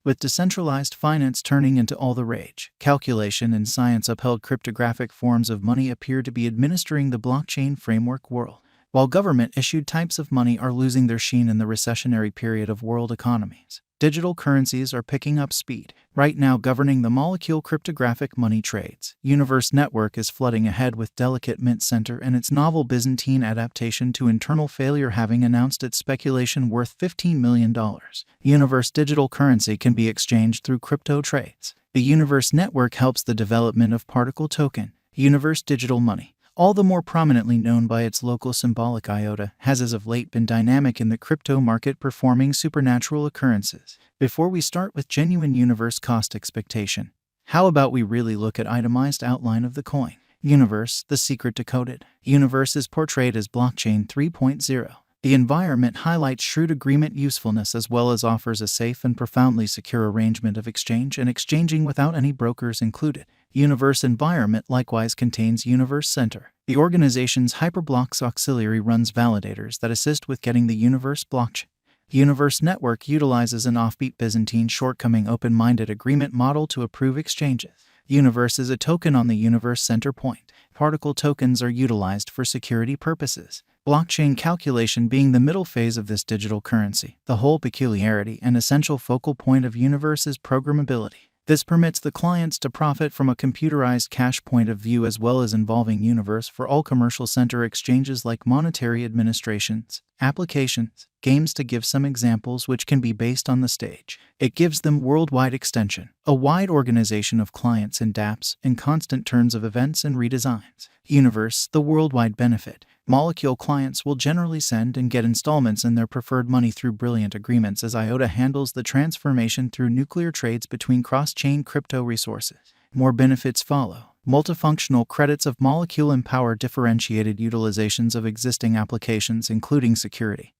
With decentralized finance turning into all the rage, calculation and science-upheld cryptographic forms of money appear to be administering the blockchain framework world, while government-issued types of money are losing their sheen in the recessionary period of world economies. Digital currencies are picking up speed, right now governing the molecule cryptographic money trades. Universe Network is flooding ahead with delicate Mint Center and its novel Byzantine adaptation to internal failure, having announced its speculation worth $15 million. Universe digital currency can be exchanged through crypto trades. The Universe Network helps the development of particle token, Universe digital money, all the more prominently known by its local symbolic iota, has as of late been dynamic in the crypto market, performing supernatural occurrences. Before we start with genuine Universe cost expectation, how about we really look at itemized outline of the coin? Universe, the secret decoded. Universe is portrayed as blockchain 3.0. The environment highlights shrewd agreement usefulness as well as offers a safe and profoundly secure arrangement of exchange and exchanging without any brokers included. Universe environment likewise contains Universe Center. The organization's Hyperblocks auxiliary runs validators that assist with getting the Universe blockchain. Universe Network utilizes an offbeat Byzantine shortcoming open-minded agreement model to approve exchanges. Universe is a token on the Universe Center point. Particle tokens are utilized for security purposes, blockchain calculation being the middle phase of this digital currency. The whole peculiarity and essential focal point of Universe is programmability. This permits the clients to profit from a computerized cash point of view as well as involving Universe for all commercial center exchanges like monetary administrations, applications, games, to give some examples which can be based on the stage. It gives them worldwide extension, a wide organization of clients and dApps, and constant turns of events and redesigns. Universe, the worldwide benefit. Molecule clients will generally send and get installments in their preferred money through brilliant agreements as IOTA handles the transformation through nuclear trades between cross-chain crypto resources. More benefits follow. Multifunctional credits of Molecule empower differentiated utilizations of existing applications including security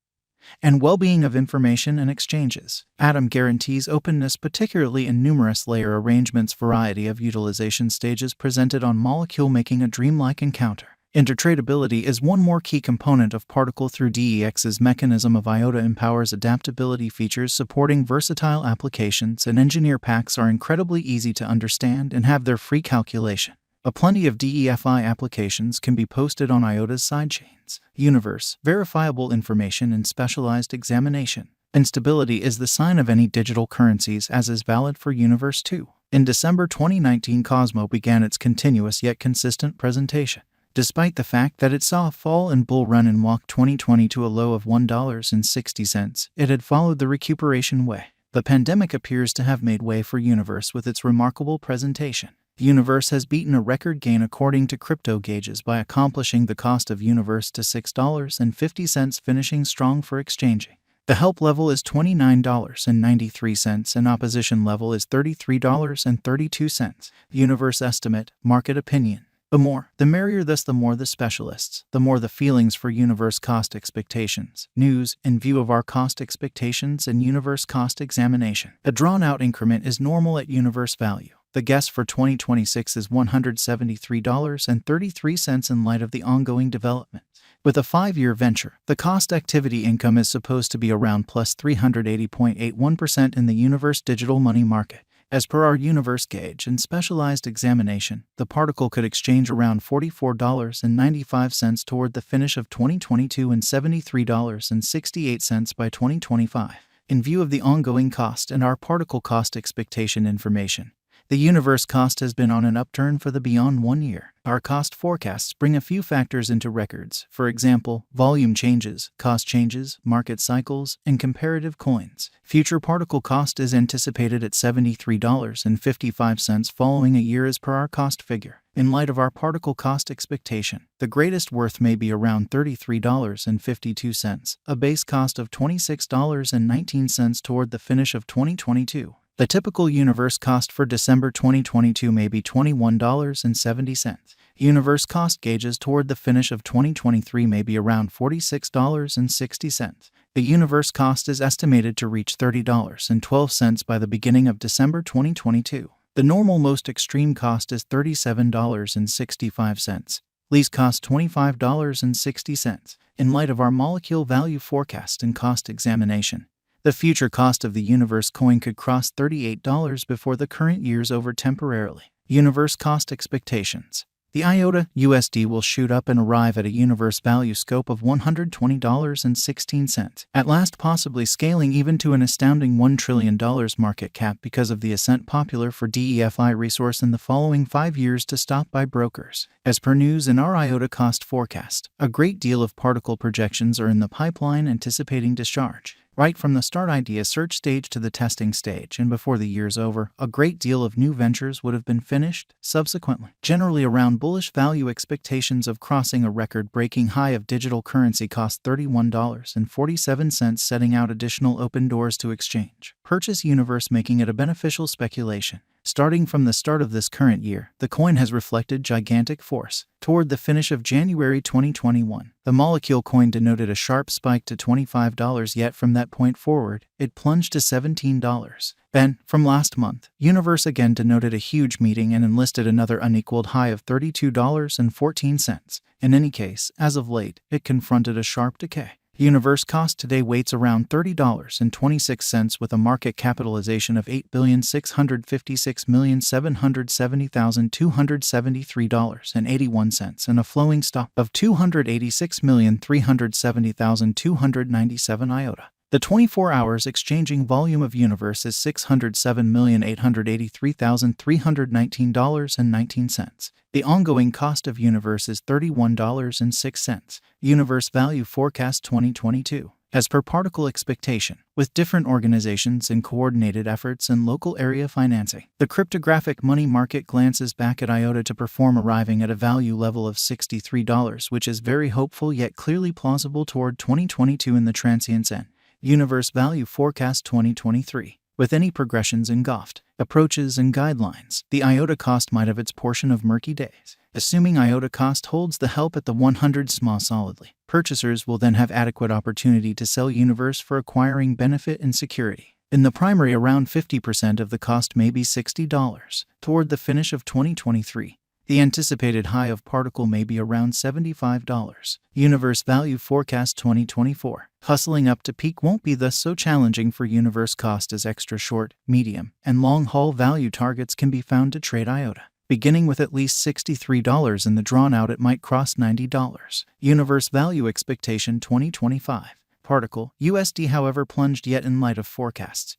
and well-being of information and exchanges. Atom guarantees openness, particularly in numerous layer arrangements, variety of utilization stages presented on Molecule, making a dreamlike encounter. Intertradability is one more key component of Particle through DEX's mechanism of IOTA empowers adaptability features supporting versatile applications, and engineer packs are incredibly easy to understand and have their free calculation. A plenty of DEFI applications can be posted on IOTA's sidechains. Universe, verifiable information and specialized examination. Instability is the sign of any digital currencies, as is valid for Universe 2. In December 2019, Cosmo began its continuous yet consistent presentation. Despite the fact that it saw a fall and bull run in WAC 2020 to a low of $1.60, it had followed the recuperation way. The pandemic appears to have made way for Universe with its remarkable presentation. Universe has beaten a record gain according to crypto gauges by accomplishing the cost of Universe to $6.50, finishing strong for exchanging. The help level is $29.93 and opposition level is $33.32. Universe estimate, market opinion. The more, the merrier, thus the more the specialists, the more the feelings for Universe cost expectations. News, in view of our cost expectations and Universe cost examination. A drawn-out increment is normal at Universe value. The guess for 2026 is $173.33 in light of the ongoing development. With a 5-year venture, the cost activity income is supposed to be around plus 380.81% in the Universe digital money market. As per our Universe gauge and specialized examination, the particle could exchange around $44.95 toward the finish of 2022 and $73.68 by 2025. In view of the ongoing cost and our particle cost expectation information, the Universe cost has been on an upturn for the beyond 1 year. Our cost forecasts bring a few factors into records, for example, volume changes, cost changes, market cycles, and comparative coins. Future particle cost is anticipated at $73.55 following a year as per our cost figure. In light of our particle cost expectation, the greatest worth may be around $33.52, a base cost of $26.19 toward the finish of 2022. The typical Universe cost for December 2022 may be $21.70. Universe cost gauges toward the finish of 2023 may be around $46.60. The Universe cost is estimated to reach $30.12 by the beginning of December 2022. The normal most extreme cost is $37.65. Lease cost $25.60. In light of our molecule value forecast and cost examination, The future cost of the Universe coin could cross $38 before the current year's over temporarily. Universe cost expectations. The IOTA USD will shoot up and arrive at a Universe value scope of $120.16, at last possibly scaling even to an astounding $1 trillion market cap because of the ascent popular for DeFi resource in the following 5 years to stop by brokers. As per news in our IOTA cost forecast, a great deal of particle projections are in the pipeline anticipating discharge. Right from the start idea search stage to the testing stage, and before the year's over, a great deal of new ventures would have been finished subsequently, generally around bullish value expectations of crossing a record-breaking high of digital currency cost $31.47, setting out additional open doors to exchange. Purchase Universe, making it a beneficial speculation. Starting from the start of this current year, the coin has reflected gigantic force. Toward the finish of January 2021, the molecule coin denoted a sharp spike to $25, yet from that point forward, it plunged to $17. Then, from last month, Universe again denoted a huge meeting and enlisted another unequaled high of $32.14. In any case, as of late, it confronted a sharp decay. Universe cost today waits around $30.26 with a market capitalization of $8,656,770,273.81 and a flowing stock of $286,370,297 IOTA. The 24 hours exchanging volume of Universe is $607,883,319.19. The ongoing cost of Universe is $31.06. Universe Value Forecast 2022. As per particle expectation, with different organizations and coordinated efforts and local area financing, the cryptographic money market glances back at IOTA to perform, arriving at a value level of $63, which is very hopeful yet clearly plausible toward 2022 in the transient's end. Universe Value Forecast 2023. With any progressions engulfed, approaches and guidelines, the IOTA cost might have its portion of murky days. Assuming IOTA cost holds the help at the 100 SMA solidly, purchasers will then have adequate opportunity to sell Universe for acquiring benefit and security. In the primary, around 50% of the cost may be $60. Toward the finish of 2023, the anticipated high of particle may be around $75. Universe Value Forecast 2024. Hustling up to peak won't be thus so challenging for Universe cost, as extra short, medium, and long-haul value targets can be found to trade IOTA. Beginning with at least $63 in the drawn out, it might cross $90. Universe Value Expectation 2025. Particle USD, however, plunged yet in light of forecasts.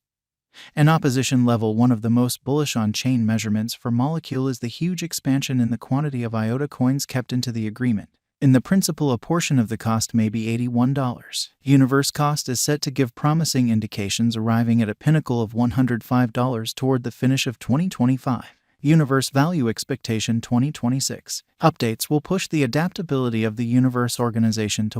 An opposition level, one of the most bullish on-chain measurements for molecule, is the huge expansion in the quantity of IOTA coins kept into the agreement. In the principal, a portion of the cost may be $81. Universe cost is set to give promising indications, arriving at a pinnacle of $105 toward the finish of 2025. Universe Value Expectation 2026. Updates will push the adaptability of the Universe organization to